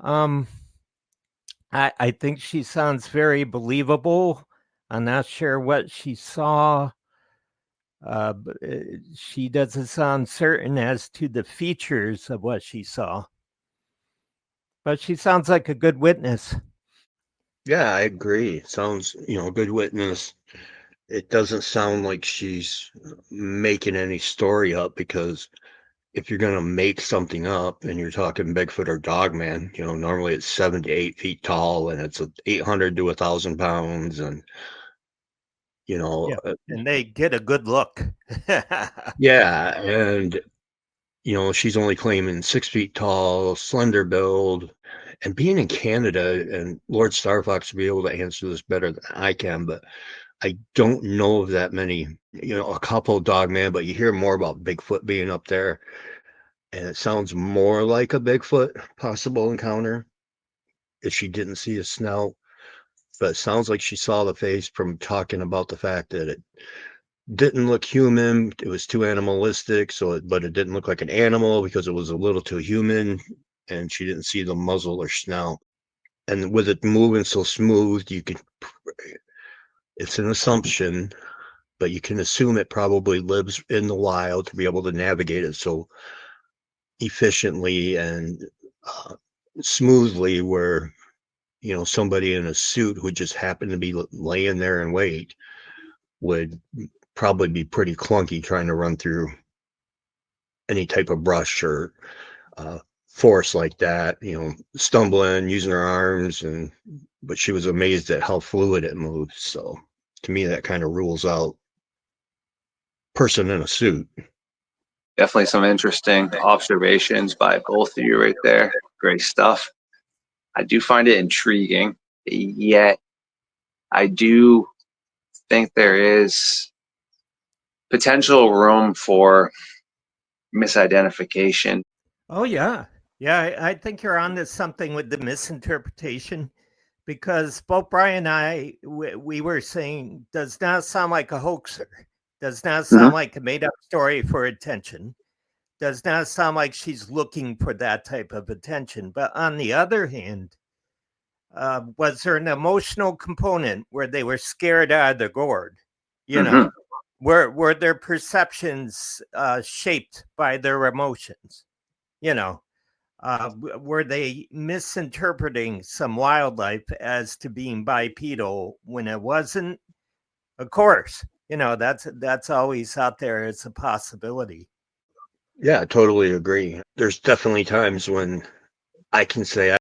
Um, I think she sounds very believable. I'm not sure what she saw. She doesn't sound certain as to the features of what she saw, but she sounds like a good witness. Yeah, I agree. Sounds, a good witness. It doesn't sound like she's making any story up because if you're gonna make something up and you're talking Bigfoot or Dogman, normally it's 7 to 8 feet tall and it's 800 to 1,000 pounds, and you know, Yeah, uh, and they get a good look. yeah, and she's only claiming 6 feet tall, slender build, and being in Canada, and LordeStarfox will be able to answer this better than I can, but I don't know of that many, a couple Dogman, but you hear more about Bigfoot being up there, and it sounds more like a Bigfoot possible encounter if she didn't see a snout. But it sounds like she saw the face from talking about the fact that it didn't look human. It was too animalistic, but it didn't look like an animal because it was a little too human, and she didn't see the muzzle or snout. And with it moving so smooth, it's an assumption, but you can assume it probably lives in the wild to be able to navigate it so efficiently and uh, smoothly, where somebody in a suit who just happened to be laying there and wait would probably be pretty clunky trying to run through any type of brush or uh, force like that, stumbling, using her arms, but she was amazed at how fluid it moves. So to me, that kind of rules out person in a suit. Definitely some interesting observations by both of you right there. Great stuff. I do find it intriguing, yet I do think there is potential room for misidentification. Oh yeah, yeah. I think you're on to something with the misinterpretation because both Brian and we were saying does not sound like a hoaxer, does not Mm-hmm. sound like a made up story for attention, does not sound like she's looking for that type of attention. But on the other hand, was there an emotional component where they were scared out of the gourd? You Mm-hmm. know, were their perceptions shaped by their emotions? You know, were they misinterpreting some wildlife as to being bipedal when it wasn't? Of course, that's always out there as a possibility. Yeah, I totally agree. There's definitely times when I can say